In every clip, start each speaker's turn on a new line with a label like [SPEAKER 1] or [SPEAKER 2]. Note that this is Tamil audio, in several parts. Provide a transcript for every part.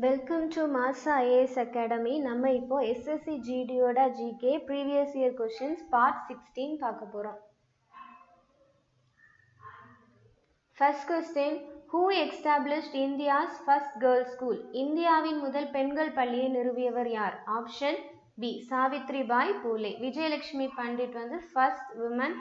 [SPEAKER 1] Welcome to Maasa IAS academy. நம்ம இப்போ எஸ்எஸ்சி ஜிடியோட GK previous year questions part 16 பார்க்க போகிறோம். First question, who established India's first girls school? இந்தியாவின் முதல் பெண்கள் பள்ளியை நிறுவியவர் யார்? Option B Savitribai Phule. விஜயலட்சுமி பண்டிட் வந்து first women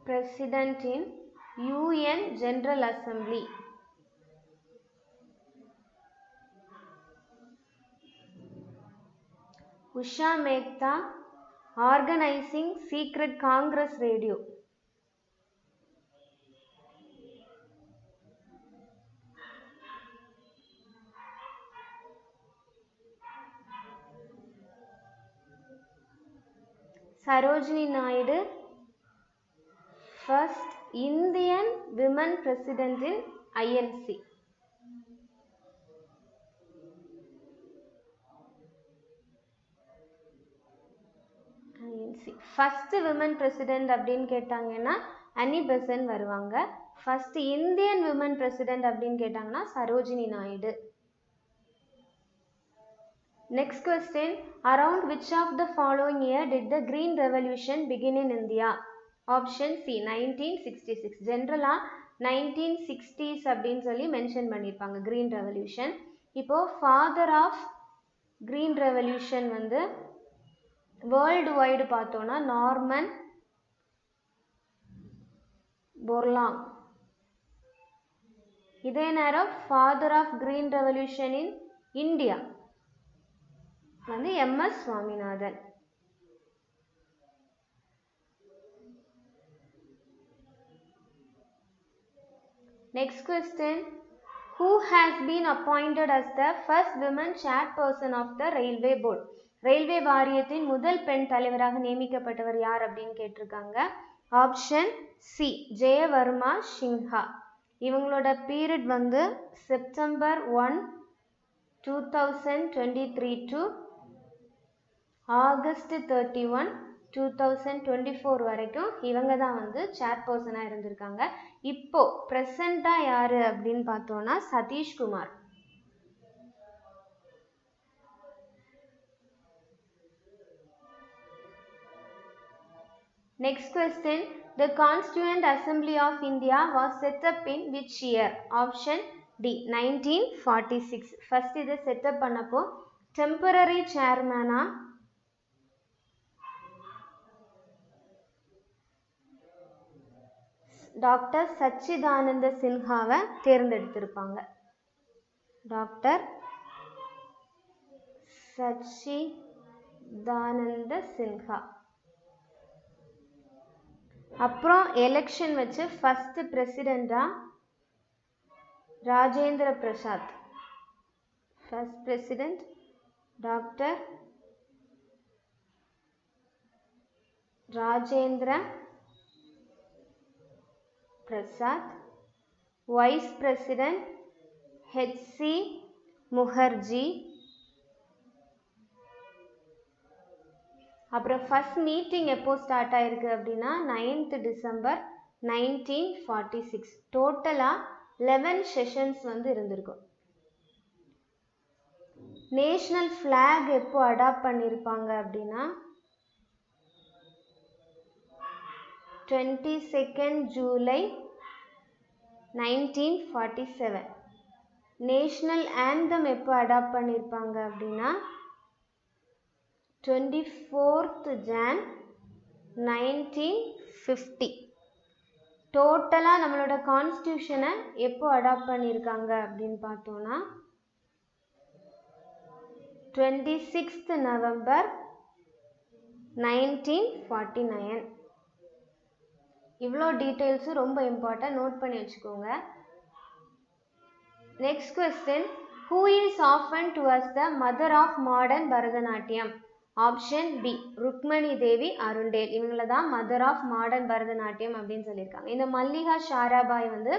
[SPEAKER 1] President in UN General Assembly. Usha Mehta organizing secret Congress radio. Sarojini Naidu first Indian women president in INC. First women president அப்படின்னு கேட்டாங்கன்னா அனி பெசன்ட் வருவாங்க. ஃபர்ஸ்ட் இந்தியன் விமன் பிரசிடென்ட் அப்படின்னு கேட்டாங்கன்னா Sarojini Naidu. Next question, around which of the following year did the Green Revolution begin in India? Option C 1966. ஜென்ரலா 1960s அப்படின்னு சொல்லி மென்ஷன் பண்ணியிருப்பாங்க கிரீன் ரெவல்யூஷன். இப்போ ஃபாதர் ஆஃப் கிரீன் ரெவல்யூஷன் வந்து வேர்ல்டு வைடு பார்த்தோன்னா நார்மன் போர்லாங். இதே நேரம் father of green revolution in India வந்து MS Swaminathan. Next question, who has been appointed as the first women chairperson of the railway board? Railway வாரியத்தின் முதல் பெண் தலைவராக நியமிக்கப்பட்டவர் யார் அப்படின்னு கேட்டிருக்காங்க. Option C Jaya Varma Sinha. இவங்களோட பீரியட் வந்து செப்டம்பர் 1, 2023 டு ஆகஸ்ட் 31, 2024 வரைக்கும் இவங்க தான் வந்து சேர்பர்சனாக இருந்திருக்காங்க. இப்போ ப்ரெசண்டாக யாரு அப்படின்னு பார்த்தோன்னா Satishkumar. Next question, the Constituent Assembly of India was set up in which year? Option D 1946. First இதை செட்டப் பண்ணப்போ டெம்பரரி சேர்மனா டாக்டர் சச்சிதானந்த சின்ஹாவை தேர்ந்தெடுத்திருப்பாங்க. டாக்டர் சச்சிதானந்த சின்ஹா. அப்புறம் எலெக்ஷன் வச்சு ஃபர்ஸ்ட் பிரசிடெண்டா Rajendra Prasad. First president doctor Rajendra Prasad. Vice president H C. Mukherjee. அப்புறம் ஃபர்ஸ்ட் மீட்டிங் எப்போ ஸ்டார்ட் ஆயிருக்கு அப்படின்னா 9th டிசம்பர் 1946. டோட்டலாக 11 செஷன்ஸ் வந்து இருந்திருக்கும். நேஷனல் ஃப்ளாக் எப்போ அடாப்ட் பண்ணியிருப்பாங்க அப்படின்னா 22nd ஜூலை 1947. நேஷனல் ஆந்தம் எப்போ அடாப்ட் பண்ணியிருப்பாங்க அப்படின்னா 24th Jan 1950. டோட்டலாக நம்மளோட கான்ஸ்டியூஷனை எப்போ அடாப்ட் பண்ணியிருக்காங்க அப்படின்னு பார்த்தோன்னா 26th நவம்பர் 1949. இவ்வளோ டீட்டெயில்ஸும் ரொம்ப இம்பார்ட்டன்ட், நோட் பண்ணி வச்சுக்கோங்க. Next question, who is often to us the mother of modern Bharatanatyam? Option B Rukmini Devi Arundale. இவங்கள தான் மதர் ஆஃப் மாடர்ன் பரதநாட்டியம் அப்படின்னு சொல்லியிருக்காங்க. இந்த மல்லிகா ஷாராபாய் வந்து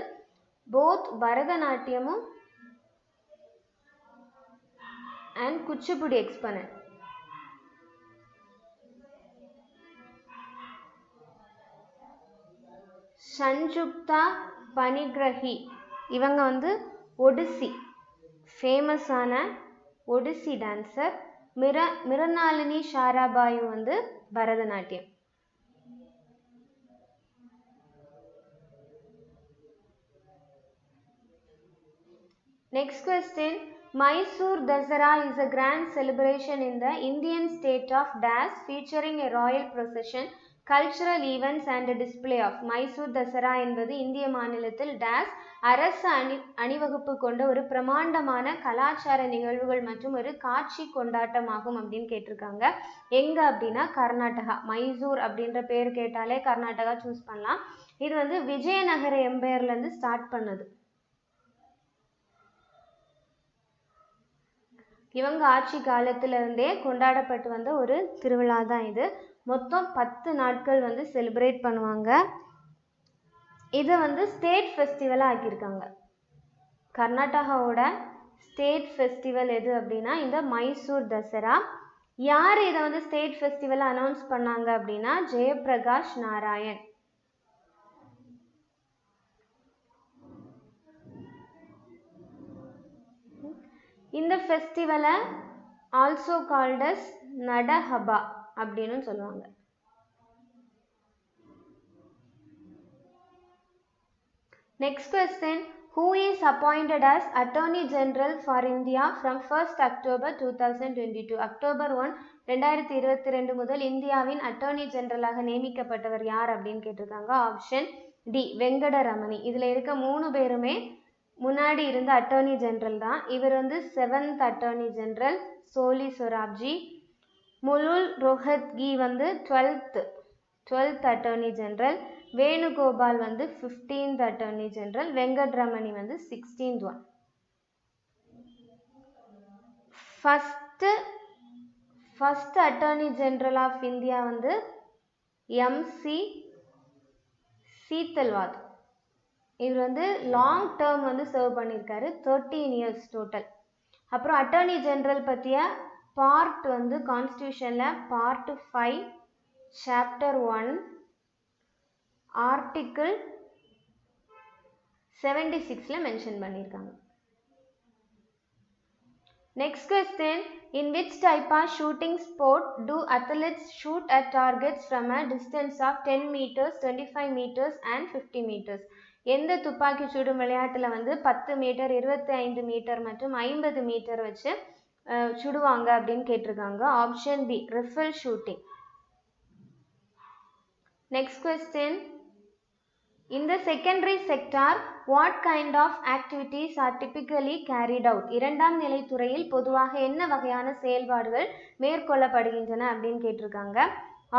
[SPEAKER 1] போத் பரதநாட்டியமும் அண்ட் குச்சிப்புடி எக்ஸ்பனன்ட். சஞ்சுக்தா பனிகிரஹி இவங்க வந்து ஒடிசி ஃபேமஸான ஒடிசி டான்சர். மிருணாளினி சாராபாயு வந்து Bharatanatyam. Next question. Mysore Dasara is a grand celebration in the Indian state of Das featuring a royal procession, cultural events and a display of. Mysore Dasara என்பது இந்திய மாநிலத்தில் Das அரசு அணிவகுப்பு கொண்ட ஒரு பிரமாண்டமான கலாச்சார நிகழ்வுகள் மற்றும் ஒரு காட்சி கொண்டாட்டமாகும் அப்படின்னு கேட்டிருக்காங்க. எங்க அப்படின்னா கர்நாடகா. மைசூர் அப்படின்ற பேர் கேட்டாலே கர்நாடகா சூஸ் பண்ணலாம். இது வந்து விஜயநகர எம்பையர்ல இருந்து ஸ்டார்ட் பண்ணது. இவங்க ஆட்சி காலத்திலிருந்தே கொண்டாடப்பட்டு வந்த ஒரு திருவிழா தான் இது. மொத்தம் 10 நாட்கள் வந்து செலிப்ரேட் பண்ணுவாங்க. இதை வந்து ஸ்டேட் ஃபெஸ்டிவலாக ஆக்கியிருக்காங்க. கர்நாடகாவோட ஸ்டேட் ஃபெஸ்டிவல் எது அப்படின்னா இந்த மைசூர் தசரா. யார் இதை வந்து ஸ்டேட் ஃபெஸ்டிவலாக அனௌன்ஸ் பண்ணாங்க அப்படின்னா ஜெயபிரகாஷ் நாராயண். இந்த ஃபெஸ்டிவலை ஆல்சோ கால்ட் அஸ் நடஹபா அப்படின்னு சொல்லுவாங்க. Next question. Who is appointed as Attorney General for India from 1st October 2022? October 1, 2022 முதல் இந்தியாவின் அட்டர்னி ஜெனரலாக நியமிக்கப்பட்டவர் யார் அப்படின்னு கேட்டிருக்காங்க. Option D Venkataramani. இதில் இருக்க 3 பேருமே முன்னாடி இருந்த அட்டர்னி ஜெனரல் தான். இவர் வந்து 7th அட்டர்னி ஜெனரல் சோலி சொராப்ஜி. முலுல் ரோஹத்கி வந்து 12th அட்டர்னி ஜெனரல். வேணுகோபால் வந்து 15th அட்டர்னி ஜெனரல். வெங்கட்ரமணி வந்து 16th one. First attorney general of India வந்து எம்.சி. சீத்தல்வாத். இவர் வந்து லாங் டேர்ம் வந்து சர்வ் பண்ணியிருக்காரு, 13 years டோட்டல். அப்புறம் அட்டர்னி ஜெனரல் பற்றிய பார்ட் வந்து கான்ஸ்டியூஷனில் பார்ட் 5 சாப்டர் 1 ஆர்டிக்கிள் 76ல மென்ஷன் பண்ணியிருக்காங்க. Next question. In which type of shooting sport do athletes shoot at targets from a distance of 10 meters, 25 meters and 50 meters? எந்த துப்பாக்கி சுடும் விளையாட்டில் வந்து 10 மீட்டர், 25 மீட்டர் மற்றும் 50 மீட்டர் வச்சு சுடுவாங்க அப்படின்னு கேட்டிருக்காங்க. Option B rifle shooting. Next question. In the secondary sector, what kind of activities are typically carried out? இரண்டாம் நிலை துறையில் பொதுவாக என்ன வகையான செயல்பாடுகள் மேற்கொள்ளப்படுகின்றன அப்படின்னு கேட்டிருக்காங்க.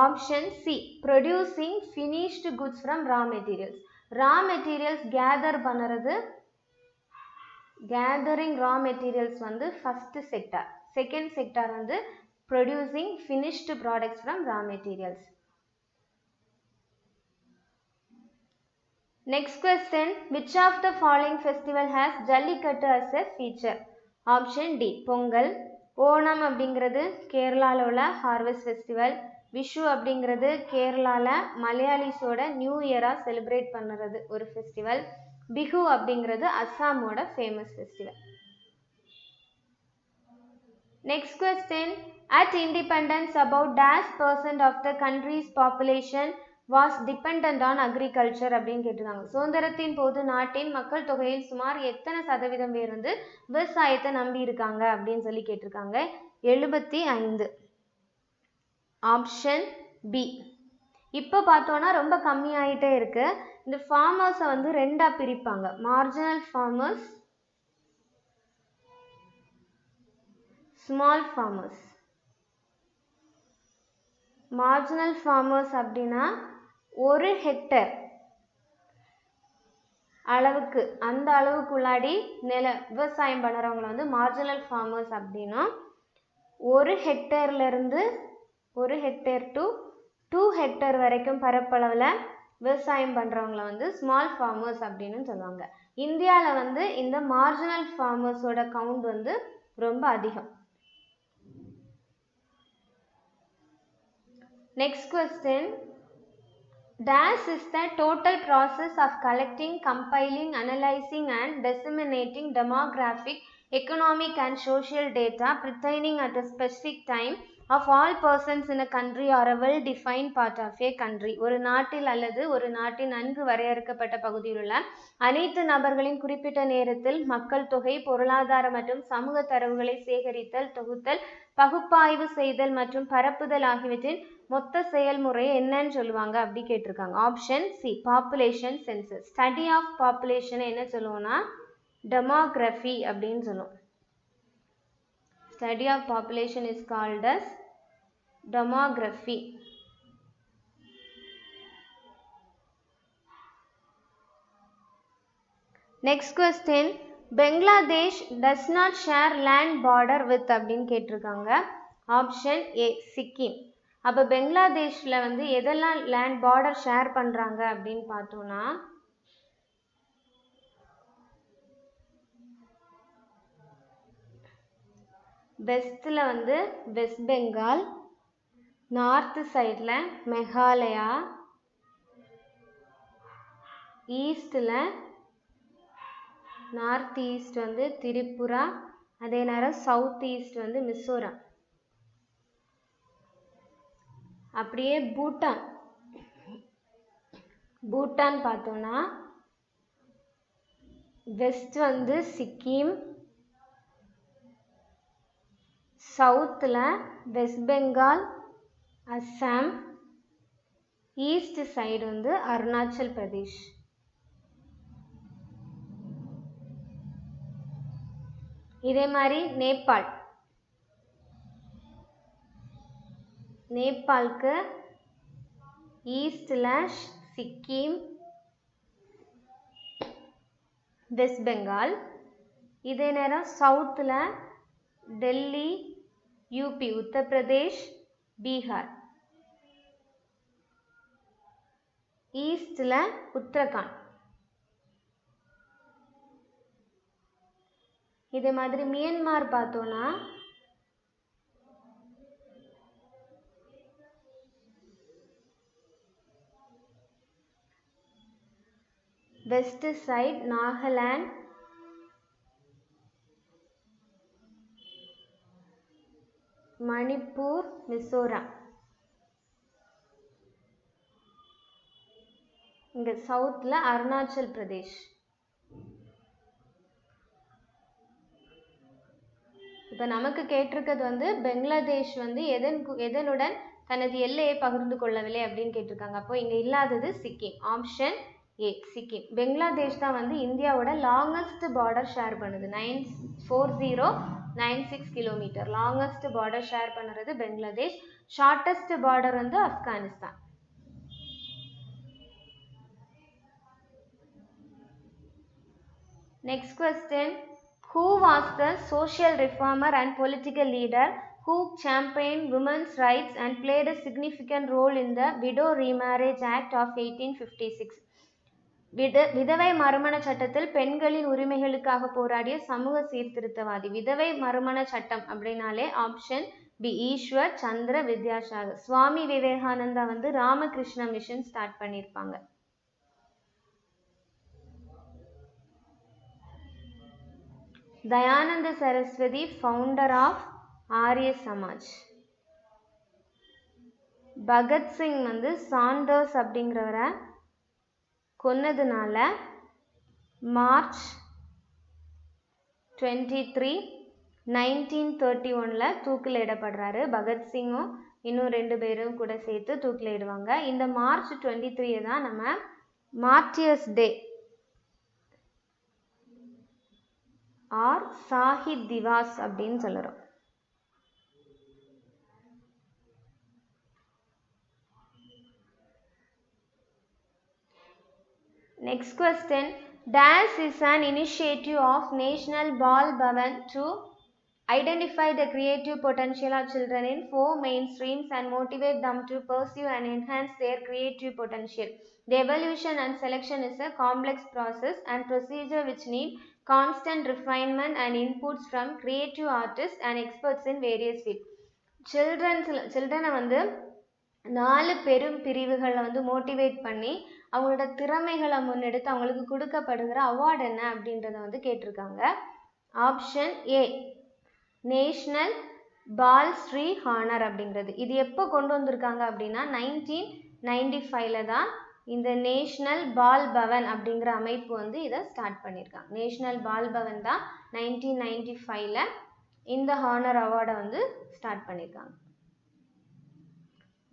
[SPEAKER 1] Option C producing finished goods from raw materials. Raw materials gather பண்ணுறது, கேதரிங் ரா மெட்டீரியல்ஸ் வந்து ஃபர்ஸ்ட் செக்டார். செகண்ட் செக்டார் வந்து producing finished products from raw materials. Next question. Which of the following festival has Jallikattu as a feature? Option D Pongal. Onam அப்படிங்கிறது கேரளாவில் உள்ள ஹார்வெஸ்ட் ஃபெஸ்டிவல். விஷு அப்படிங்கிறது கேரளாவில் மலையாளிஸோட நியூ இயராக செலிப்ரேட் பண்ணுறது ஒரு ஃபெஸ்டிவல். பிஹு அப்படிங்கிறது அஸ்ஸாமோட famous festival. Next question. At independence, about %% of the country's population was dependent on agriculture அப்படின்னு கேட்டிருக்காங்க. சுதந்திரத்தின் போது நாட்டின் மக்கள் தொகையில் சுமார் எத்தனை சதவீதம் பேர் வந்து விவசாயத்தை நம்பி இருக்காங்க அப்படின்னு சொல்லி கேட்டிருக்காங்க. 75. Option B. இப்போ பார்த்தோன்னா ரொம்ப கம்மியாயிட்டே இருக்கு. இந்த ஃபார்மர்ஸை வந்து ரெண்டா பிரிப்பாங்க. Marginal farmers, small farmers. Marginal farmers அப்படின்னா 1 ஹெக்டேர் அளவுக்கு, அந்த அளவுக்குள்ளாடி விவசாயம் பண்ணுறவங்கள வந்து மார்ஜினல் ஃபார்மர்ஸ் அப்படின்னும், 1 ஹெக்டேர்லேருந்து 1 ஹெக்டேர் டு 2 ஹெக்டேர் வரைக்கும் பரப்பளவில் விவசாயம் பண்ணுறவங்கள வந்து ஸ்மால் ஃபார்மர்ஸ் அப்படின்னு சொல்லுவாங்க. இந்தியாவில் வந்து இந்த மார்ஜினல் ஃபார்மர்ஸோட கவுண்ட் வந்து ரொம்ப அதிகம். Next question. DAS is the total process of collecting, compiling, analyzing and disseminating demographic, economic and social data pertaining at a specific time of all persons in a country or a well-defined part of a country. ஒரு நாட்டில் அல்லது ஒரு நாட்டின் நன்கு வரையறுக்கப்பட்ட பகுதியில் உள்ள அனைத்து நபர்களின் குறிப்பிட்ட நேரத்தில் மக்கள் தொகை, பொருளாதார மற்றும் சமூக தரவுகளை சேகரித்தல், தொகுத்தல், பகுப்பாய்வு செய்தல் மற்றும் பரப்புதல் ஆகியவற்றின் மொத்த செயல்முறையை என்னன்னு சொல்லுவாங்க அப்படி கேட்டிருக்காங்க. Option C population census. Study of பாப்புலேஷனை என்ன சொல்லுவோம்னா டெமோகிராஃபி அப்படின்னு சொல்லுவோம். Study of population is called as demography. Next question, Bangladesh does not share land border with அப்படின்னு கேட்டிருக்காங்க. Option A Sikkim. அப்போ பெங்களாதேஷில் வந்து எதெல்லாம் லேண்ட் பார்டர் ஷேர் பண்ணுறாங்க அப்படின்னு பார்த்தோன்னா வெஸ்ட்டில் வந்து வெஸ்ட் பெங்கால், நார்த்து சைடில் மெகாலயா, ஈஸ்டில் நார்த் ஈஸ்ட் வந்து திரிபுரா, அதே நேரம் சவுத் ஈஸ்ட் வந்து மிசோரம். அப்படியே பூட்டான் பார்த்தோன்னா வெஸ்ட் வந்து சிக்கிம், சவுத்தில் வெஸ்ட் பெங்கால், அஸ்ஸாம், ஈஸ்ட் சைடு வந்து அருணாச்சல் பிரதேஷ். இதே மாதிரி நேபாளுக்கு ஈஸ்டில் சிக்கிம், வெஸ்ட் பெங்கால், இதே நேரம் சவுத்தில் டெல்லி, யூபி, உத்தரப்பிரதேஷ், பீகார், ஈஸ்டில் உத்தரகாண்ட். இதே மாதிரி மியான்மர் பார்த்தோன்னா வெஸ்ட் சைட் நாகாலாந்து, மணிப்பூர், மிசோரம். இங்கே சவுத்தில் அருணாச்சல் பிரதேஷ். இப்போ நமக்கு கேட்டிருக்கிறது வந்து பெங்களாதேஷ் வந்து எதனுடன் தனது எல்லையை பகிர்ந்து கொள்ளவில்லை அப்படின்னு கேட்டிருக்காங்க. அப்போ இங்கே இல்லாதது சிக்கிம். Option A Sikkim. பெங்களாதேஷ் தான் வந்து இந்தியாவோட லாங்கஸ்ட் பார்டர் ஷேர் பண்ணுது. 4096 கிலோமீட்டர் லாங்கஸ்ட் பார்டர் ஷேர் பண்ணுறது பெங்களாதேஷ். ஷார்ட்டஸ்ட் பார்டர் வந்து Afghanistan. Next question, who was the social reformer and political leader who championed women's rights and played a significant role in the Widow Remarriage Act of 1856? விதவை மறுமண சட்டத்தில் பெண்களின் உரிமைகளுக்காக போராடிய சமூக சீர்திருத்தவாதி. விதவை மறுமண சட்டம் அப்படின்னாலே ஆப்ஷன் பி ஈஸ்வர் சந்திர வித்யாசாகர். சுவாமி விவேகானந்தா வந்து ராமகிருஷ்ண மிஷன் ஸ்டார்ட் பண்ணியிருப்பாங்க. தயானந்த சரஸ்வதி ஃபவுண்டர் ஆஃப் ஆரிய சமாஜ். பகத்சிங் வந்து சாண்டர்ஸ் அப்படிங்கிறவரை கொன்னதுனால மார்ச் 23, 1931 தூக்கில் இடப்படுறாரு. பகத்சிங்கும் இன்னும் 2 பேரும் கூட சேர்த்து தூக்கில் இடுவாங்க. இந்த மார்ச் 23 தான் நம்ம மார்டியர்ஸ் டே ஆர் சாஹித் திவாஸ் அப்படின்னு சொல்லுறோம். Next question, DAS is an initiative of National Bal Bhavan to identify the creative potential of children in 4 main streams and motivate them to pursue and enhance their creative potential. The evaluation and selection is a complex process and procedure which need constant refinement and inputs from creative artists and experts in various fields. Children வந்து 4 பெரும் பிரிவுகளை வந்து மோட்டிவேட் பண்ணி அவங்களோட திறமைகளை முன்னெடுத்து அவங்களுக்கு கொடுக்கப்படுகிற அவார்டு என்ன அப்படின்றத வந்து கேட்டிருக்காங்க. Option A national Bal Shree honour அப்படிங்கிறது. இது எப்போ கொண்டு வந்திருக்காங்க அப்படின்னா 1995 தான் இந்த நேஷ்னல் பால் பவன் அப்படிங்கிற அமைப்பு வந்து இதை ஸ்டார்ட் பண்ணியிருக்காங்க. நேஷ்னல் பால் பவன் தான் 1995 இந்த ஹானர் அவார்டை வந்து ஸ்டார்ட் பண்ணியிருக்காங்க.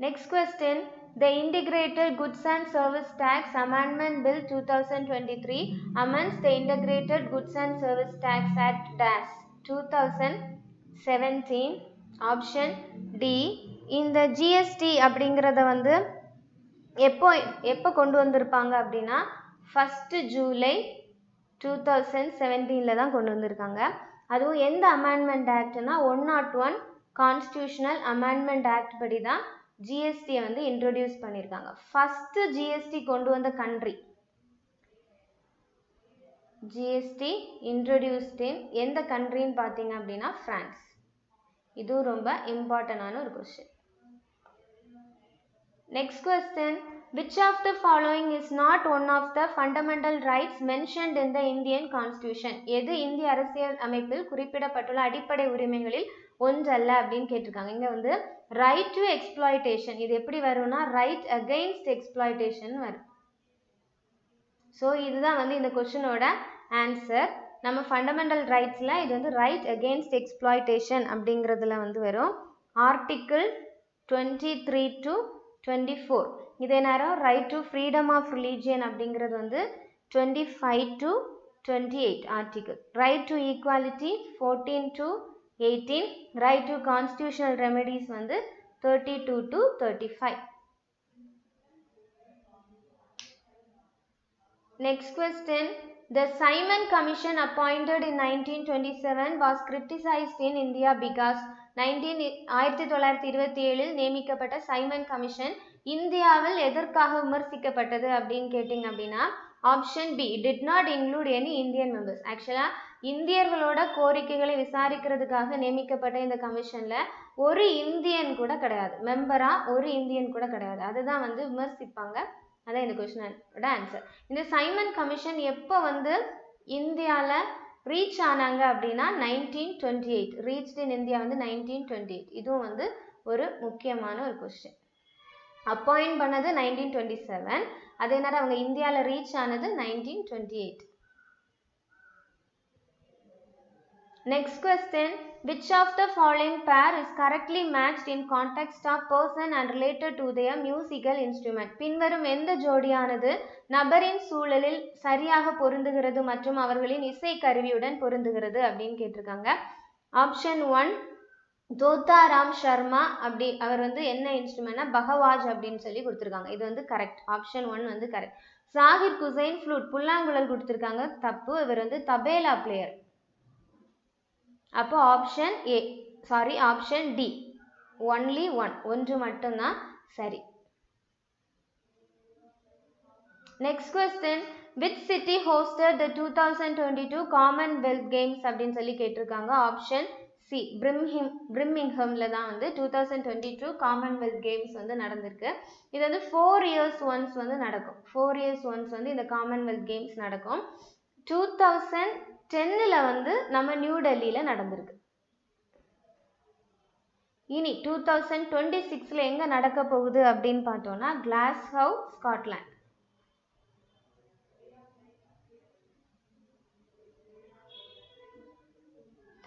[SPEAKER 1] Next question, the Integrated Goods and Service Tax Amendment Bill 2023 amends the Integrated Goods and Service Tax Act DAS 2017. Option D. இந்த GST அப்படிங்கிறத வந்து எப்போ கொண்டு வந்திருப்பாங்க அப்படின்னா 1st ஜூலை 2017 தான் கொண்டு வந்திருக்காங்க. அதுவும் எந்த அமெண்ட்மெண்ட் ஆக்ட்னா 101 கான்ஸ்டியூஷனல் அமெண்ட்மெண்ட் ஆக்ட் படி தான் ஜிஎஸ்டியை வந்து இன்ட்ரோடியூஸ் பண்ணியிருக்காங்க. ஃபர்ஸ்ட் ஜிஎஸ்டி கொண்டு வந்த கண்ட்ரி, ஜிஎஸ்டி இன்ட்ரோடியூஸ்ட் இன் எந்த கண்ட்ரின்னு பார்த்தீங்க அப்படின்னா பிரான்ஸ். இதுவும் ரொம்ப இம்பார்ட்டன்டான ஒரு question. Next question, which of the following is not one of the fundamental rights mentioned in the Indian Constitution? எது இந்திய அரசியல் அமைப்பில் குறிப்பிடப்பட்டுள்ள அடிப்படை உரிமைகளில் ஒன்றல்ல அப்படின்னு கேட்டிருக்காங்க. இங்க வந்து ரைட் டு எக்ஸ்ப்ளாய்டேஷன், இது எப்படி வரும்னா ரைட் அகெயின்ஸ்ட் எக்ஸ்ப்ளாய்டேஷன் வரும். ஸோ இதுதான் வந்து இந்த கொஸ்டினோட ஆன்சர். நம்ம ஃபண்டமெண்டல் ரைட்ஸில் இது வந்து ரைட் அகெயின்ஸ்ட் எக்ஸ்ப்ளாய்டேஷன் அப்படிங்கிறதுல வந்து வரும். Article 23 to 24. இதே நேரம் right to freedom of religion அப்படிங்கிறது வந்து 25 to 28 article. Right to equality 14 to 18. Right to constitutional remedies வந்து 32 to 35. Next question, the Simon Commission appointed in 1927 was criticized in India because 1927 நியமிக்கப்பட்ட சைமன் கமிஷன் இந்தியாவில் எதற்காக விமர்சிக்கப்பட்டது அப்படின்னு கேட்டிங்க அப்படின்னா option B did not include any Indian members. ஆக்சுவலாக இந்தியர்களோட கோரிக்கைகளை விசாரிக்கிறதுக்காக நியமிக்கப்பட்ட இந்த கமிஷனில் ஒரு இந்தியன் கூட கிடையாது, மெம்பராக ஒரு இந்தியன் கூட கிடையாது. அதுதான் வந்து விமர்சிப்பாங்க. அதான் இந்த கொஸ்டினோட ஆன்சர். இந்த சைமன் கமிஷன் எப்போ வந்து இந்தியாவில் ரீச் ஆனாங்க அப்படின்னா 1928. ரீச்ட் இன் இந்தியா வந்து 1928. இதுவும் வந்து ஒரு முக்கியமான ஒரு கொஸ்டின். அப்பாயிண்ட் பண்ணது 1927, அதே நேரம் அவங்க இந்தியாவில் ரீச் ஆனது 1928. Next question, which of the following pair is correctly matched in context of person and related to their musical instrument? பின்வரும் எந்த ஜோடியானது நபரின் சூழலில் சரியாக பொருந்துகிறது மற்றும் அவர்களின் இசை கருவியுடன் பொருந்துகிறது அப்படின்னு கேட்டிருக்காங்க. ஆப்ஷன் 1 தோத்தாராம் சர்மா, அப்படி அவர் வந்து என்ன இன்ஸ்ட்ருமெண்ட்னா பகவாஜ் அப்படின்னு சொல்லி கொடுத்துருக்காங்க. இது வந்து கரெக்ட். ஆப்ஷன் 1 வந்து கரெக்ட். சாகிர் குசைன் ஃப்ளூட், புல்லாங்குழல் கொடுத்துருக்காங்க, தப்பு. இவர் வந்து தபேலா பிளேயர். அப்போ option A, sorry option D only ஒன்று மட்டும்தான் சரி. Next question, which city hosted the 2022 Commonwealth Games அப்படின்னு சொல்லி கேட்டிருக்காங்க. ஆப்ஷன் சி பிரிமிங்ஹம்ல தான் வந்து 2022 காமன்வெல்த் கேம்ஸ் வந்து நடந்திருக்கு. இது வந்து 4 years once வந்து நடக்கும். 4 years once வந்து இந்த காமன்வெல்த் கேம்ஸ் நடக்கும். 2010 வந்து நம்ம நியூ டெல்லியில நடந்திருக்கு. இனி 2026 எங்க நடக்க போகுது அப்படின்னு பார்த்தோம்னா Glasgow, Scotland.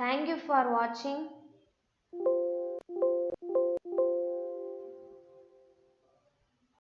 [SPEAKER 1] Thank you for watching.